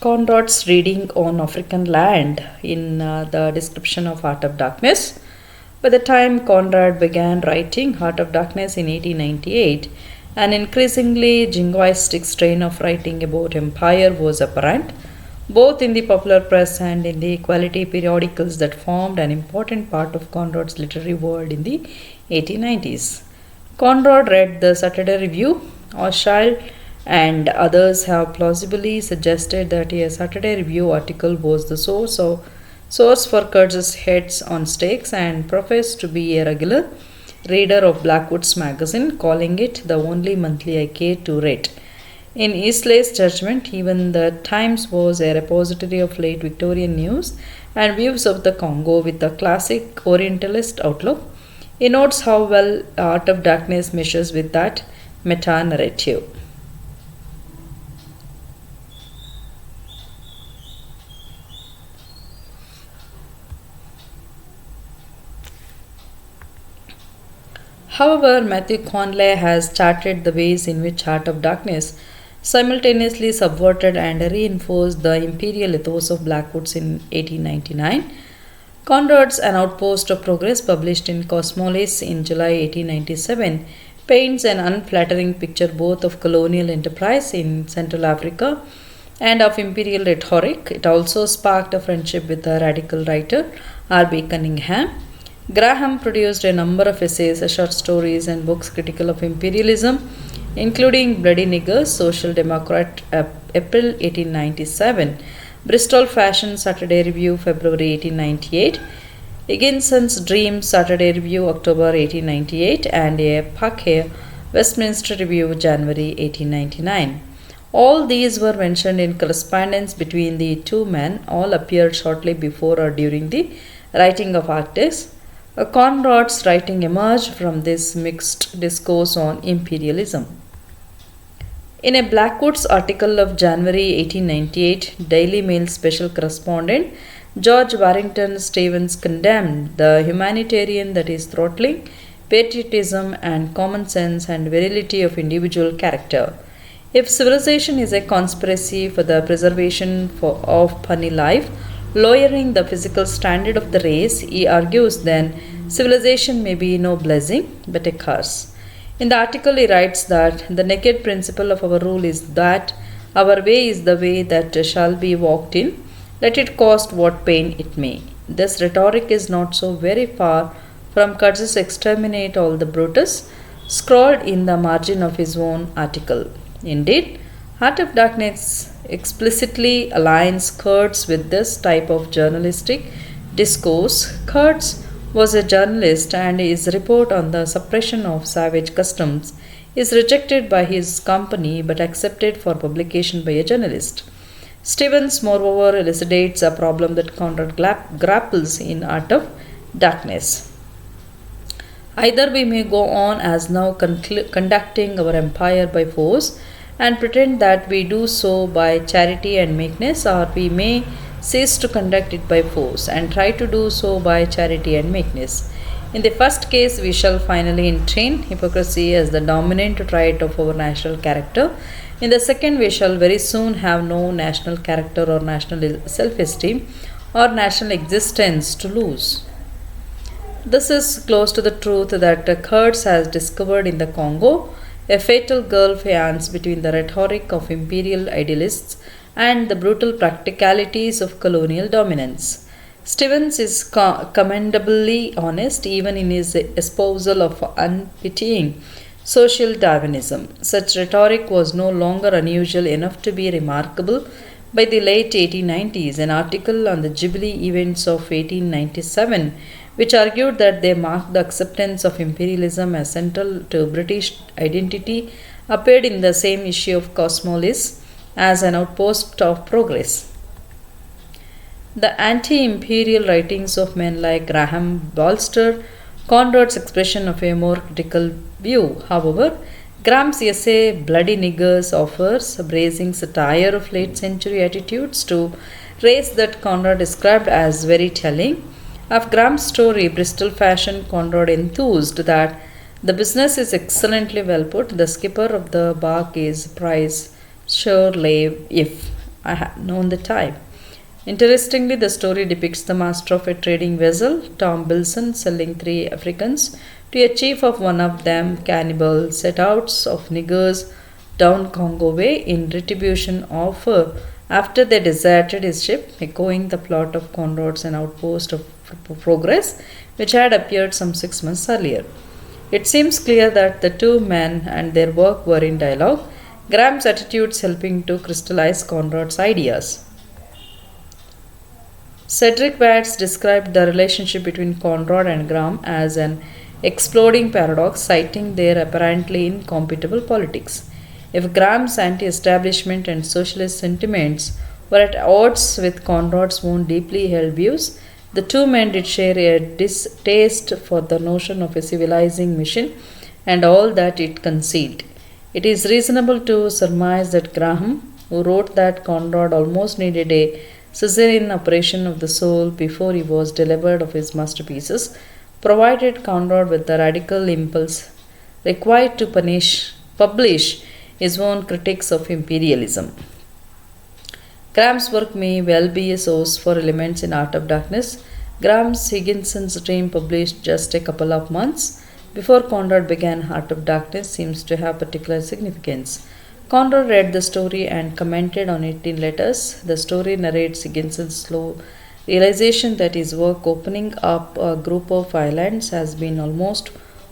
Conrad's reading on African land in the description of Heart of Darkness. By the time Conrad began writing Heart of Darkness in 1898, an increasingly jingoistic strain of writing about empire was apparent, both in the popular press and in the quality periodicals that formed an important part of Conrad's literary world in the 1890s. Conrad read the Saturday Review, Hochschild and others have plausibly suggested that a Saturday Review article was the source for Kurtz's Heads on Stakes and professed to be a regular reader of Blackwood's magazine, calling it the only monthly I cared to read. In Eastleigh's judgment, even the Times was a repository of late Victorian news and views of the Congo with a classic Orientalist outlook. He notes how well Art of Darkness measures with that meta narrative. However, Matthew Conley has charted the ways in which Heart of Darkness simultaneously subverted and reinforced the imperial ethos of Blackwood's in 1899. Conrad's An Outpost of Progress, published in Cosmopolis in July 1897, paints an unflattering picture both of colonial enterprise in Central Africa and of imperial rhetoric. It also sparked a friendship with the radical writer R.B. Cunningham. Graham produced a number of essays, short stories, and books critical of imperialism, including Bloody Niggers, Social Democrat, April 1897, Bristol Fashion Saturday Review, February 1898, Higginson's Dream Saturday Review, October 1898, and a Parker Westminster Review, January 1899. All these were mentioned in correspondence between the two men, all appeared shortly before or during the writing of Arctis. Conrad's writing emerged from this mixed discourse on imperialism. In a Blackwood's article of January 1898, Daily Mail special correspondent George Warrington Stevens condemned the humanitarian that is throttling patriotism and common sense and virility of individual character. If civilization is a conspiracy for the preservation of puny life, lowering the physical standard of the race, he argues, then civilization may be no blessing but a curse. In the article, he writes that the naked principle of our rule is that our way is the way that shall be walked in, let it cost what pain it may. This rhetoric is not so very far from Kurtz's Exterminate all the Brutus, scrawled in the margin of his own article. Indeed, Heart of Darkness explicitly aligns Kurtz with this type of journalistic discourse. Kurtz was a journalist, and his report on the suppression of savage customs is rejected by his company but accepted for publication by a journalist. Stevens, moreover, elucidates a problem that Conrad grapples in Art of Darkness. Either we may go on as now conducting our empire by force and pretend that we do so by charity and meekness, or we may cease to conduct it by force and try to do so by charity and meekness. In the first case, we shall finally entrain hypocrisy as the dominant trait of our national character. In the second, we shall very soon have no national character or national self-esteem or national existence to lose. This is close to the truth that Kurtz has discovered in the Congo, a fatal gulf between the rhetoric of imperial idealists and the brutal practicalities of colonial dominance. Stevens is commendably honest even in his espousal of unpitying social Darwinism. Such rhetoric was no longer unusual enough to be remarkable by the late 1890s. An article on the Jubilee events of 1897, which argued that they marked the acceptance of imperialism as central to British identity, appeared in the same issue of Cosmopolis as an outpost of progress. The anti-imperial writings of men like Graham bolster Conrad's expression of a more critical view. However, Graham's essay Bloody Niggers offers a bracing satire of late century attitudes to race that Conrad described as very telling. Of Graham's story, Bristol Fashion, Conrad enthused that the business is excellently well put. The skipper of the bark is prize surely if I had known the type. Interestingly, the story depicts the master of a trading vessel, Tom Bilson, selling three Africans to a chief of one of them, cannibal setouts of niggers down Congo Way in retribution of after they deserted his ship, echoing the plot of Conrad's An Outpost of Progress, which had appeared some 6 months earlier. It seems clear that the two men and their work were in dialogue, Graham's attitudes helping to crystallize Conrad's ideas. Cedric Watts described the relationship between Conrad and Graham as an exploding paradox, citing their apparently incompatible politics. If Graham's anti establishment and socialist sentiments were at odds with Conrad's own deeply held views, the two men did share a distaste for the notion of a civilizing mission and all that it concealed. It is reasonable to surmise that Graham, who wrote that Conrad almost needed a Caesarean operation of the soul before he was delivered of his masterpieces, provided Conrad with the radical impulse required to publish his own critiques of imperialism. Graham's work may well be a source for elements in Art of Darkness. Graham's Higginson's Dream, published just a couple of months before Conrad began Art of Darkness, seems to have particular significance. Conrad read the story and commented on it in letters. The story narrates Higginson's slow realization that his work opening up a group of islands has been almost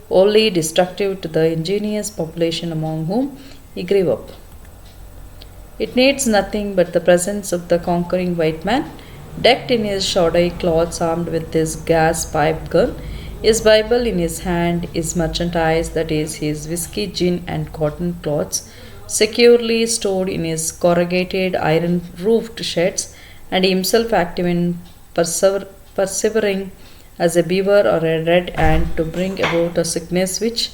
wholly destructive to the ingenious population among whom he grew up. It needs nothing but the presence of the conquering white man, decked in his shoddy clothes, armed with his gas pipe gun, his Bible in his hand, his merchandise, that is, his whiskey, gin, and cotton cloths, securely stored in his corrugated iron roofed sheds, and himself active in persevering as a beaver or a red ant to bring about a sickness which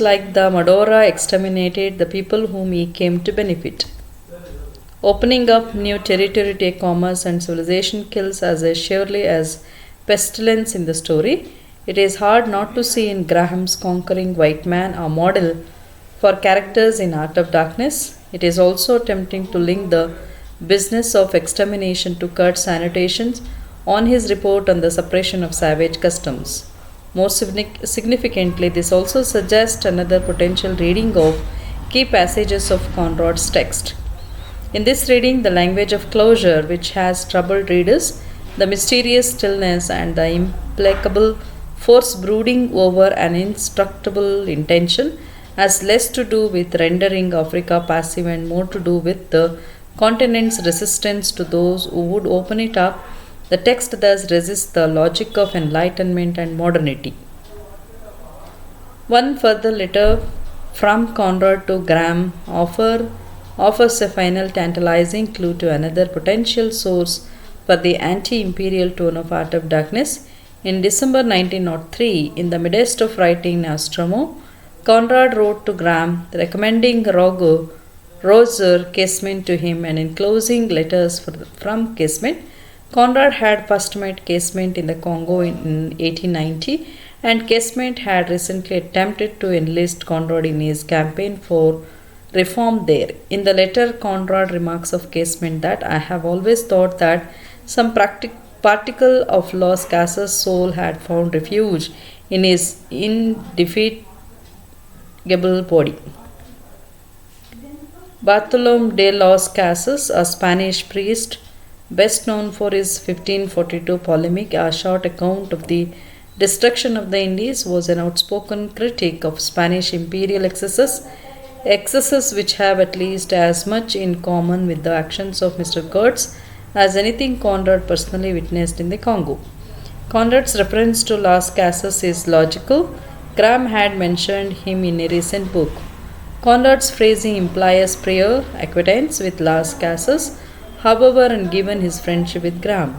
like the Madora exterminated the people whom he came to benefit. Opening up new territory to commerce and civilization kills as surely as pestilence in the story. It is hard not to see in Graham's conquering white man a model for characters in Art of Darkness. It is also tempting to link the business of extermination to Kurt's annotations on his report on the suppression of savage customs. More significantly, this also suggests another potential reading of key passages of Conrad's text. In this reading, the language of closure, which has troubled readers, the mysterious stillness, and the implacable force brooding over an indestructible intention, has less to do with rendering Africa passive and more to do with the continent's resistance to those who would open it up. The text thus resists the logic of enlightenment and modernity. One further letter from Conrad to Graham offers a final tantalizing clue to another potential source for the anti imperial tone of Art of Darkness. In December 1903, in the midst of writing Nostromo, Conrad wrote to Graham recommending Roger Casement to him, and in closing letters from Casement, Conrad had first met Casement in the Congo in 1890, and Casement had recently attempted to enlist Conrad in his campaign for reform there. In the letter, Conrad remarks of Casement that I have always thought that some particle of Las Casas' soul had found refuge in his indefatigable body. Bartolome de Las Casas, a Spanish priest, best known for his 1542 polemic, a short account of the destruction of the Indies, was an outspoken critic of Spanish imperial excesses which have at least as much in common with the actions of Mr. Kurtz as anything Conrad personally witnessed in the Congo. Conrad's reference to Las Casas is logical. Graham had mentioned him in a recent book. Conrad's phrasing implies prior acquaintance with Las Casas, however, and given his friendship with Graham,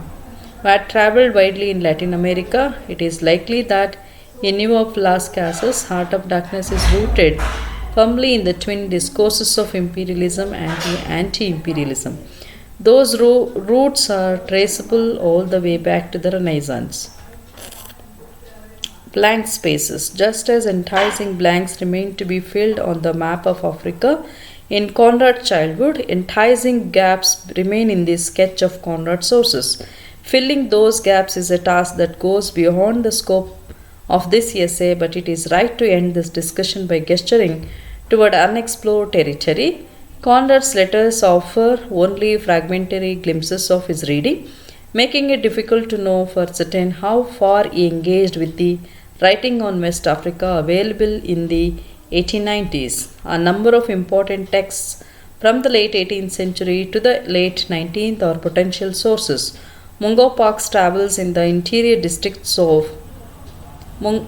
who had travelled widely in Latin America, it is likely that he knew of Las Casas. Heart of Darkness is rooted firmly in the twin discourses of imperialism and anti-imperialism. Those roots are traceable all the way back to the Renaissance. Blank spaces. Just as enticing blanks remain to be filled on the map of Africa, In Conrad's childhood, enticing gaps remain in the sketch of Conrad's sources. Filling those gaps is a task that goes beyond the scope of this essay, but it is right to end this discussion by gesturing toward unexplored territory. Conrad's letters offer only fragmentary glimpses of his reading, making it difficult to know for certain how far he engaged with the writing on West Africa available in the 1890s. A number of important texts from the late 18th century to the late 19th are potential sources. Mungo Park's travels in the interior Mung-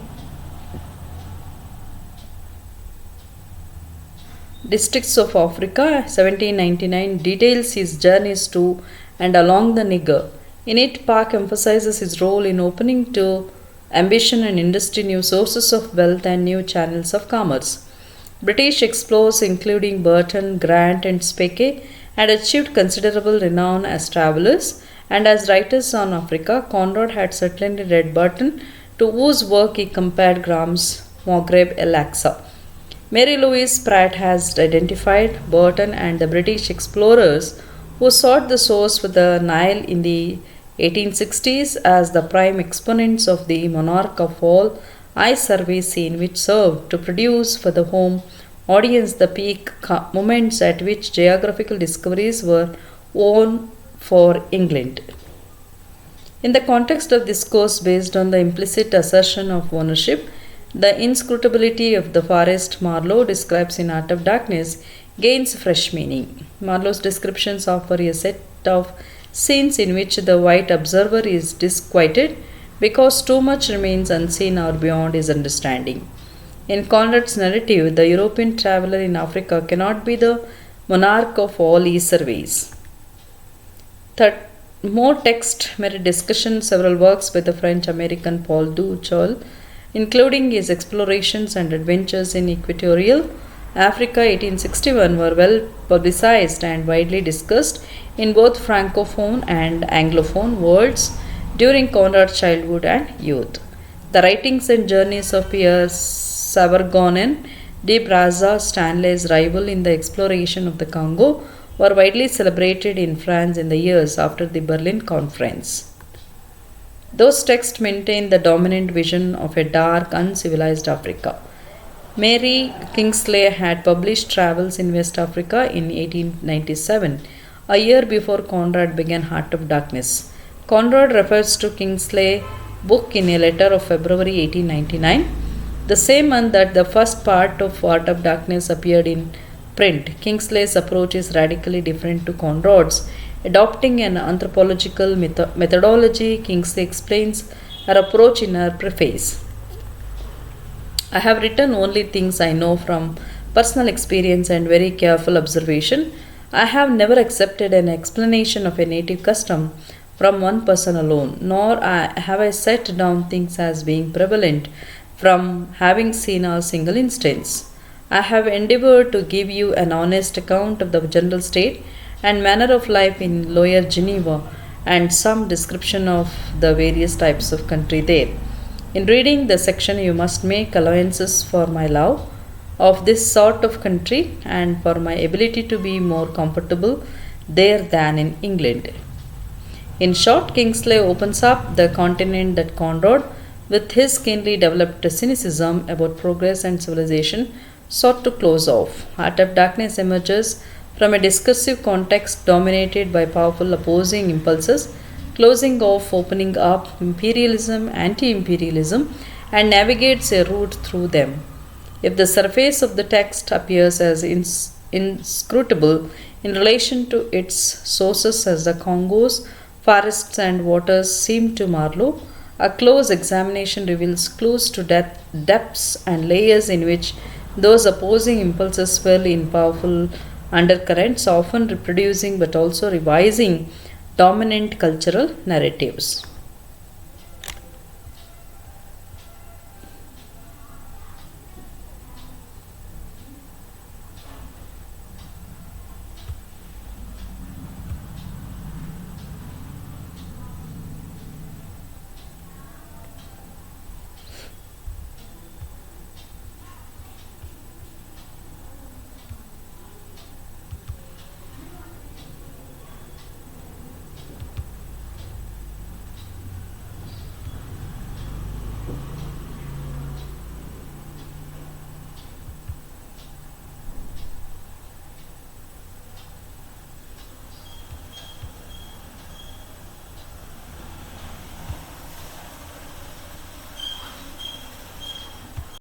districts of Africa, 1799, details his journeys to and along the Niger. In it, Park emphasizes his role in opening to ambition and industry new sources of wealth and new channels of commerce. British explorers, including Burton, Grant, and Speke, had achieved considerable renown as travelers and as writers on Africa. Conrad had certainly read Burton, to whose work he compared Graham's Maghreb el Aqsa. Mary Louise Pratt has identified Burton and the British explorers who sought the source for the Nile in the 1860s as the prime exponents of the monarch of all eye survey scene, which served to produce for the home audience the peak moments at which geographical discoveries were won for England. In the context of this course, based on the implicit assertion of ownership, the inscrutability of the forest Marlowe describes in Art of Darkness gains fresh meaning. Marlowe's descriptions offer a set of scenes in which the white observer is disquieted because too much remains unseen or beyond his understanding. In Conrad's narrative, the European traveler in Africa cannot be the monarch of all he surveys. More text merit discussion. Several works by the French American Paul Duchel, including his explorations and adventures in Equatorial Africa 1861, were well publicized and widely discussed in both Francophone and Anglophone worlds during Conrad's childhood and youth. The writings and journeys of Pierre Savargonen de Brazza, Stanley's rival in the exploration of the Congo, were widely celebrated in France in the years after the Berlin Conference. Those texts maintain the dominant vision of a dark, uncivilized Africa. Mary Kingsley had published Travels in West Africa in 1897, a year before Conrad began Heart of Darkness. Conrad refers to Kingsley's book in a letter of February 1899, the same month that the first part of Heart of Darkness appeared in print. Kingsley's approach is radically different to Conrad's. Adopting an anthropological methodology, Kingsley explains her approach in her preface. I have written only things I know from personal experience and very careful observation. I have never accepted an explanation of a native custom from one person alone, nor have I set down things as being prevalent from having seen a single instance. I have endeavored to give you an honest account of the general state and manner of life in Lower Geneva and some description of the various types of country there. In reading the section, you must make allowances for my love of this sort of country and for my ability to be more comfortable there than in England. In short, Kingsley opens up the continent that Conrad, with his keenly developed cynicism about progress and civilization, sought to close off. Heart of Darkness emerges from a discursive context dominated by powerful opposing impulses, closing off, opening up, imperialism, anti-imperialism, and navigates a route through them. If the surface of the text appears as inscrutable in relation to its sources as the Congo's forests and waters seem to Marlowe, a close examination reveals clues to depths and layers in which those opposing impulses swirl in powerful undercurrents, often reproducing but also revising dominant cultural narratives.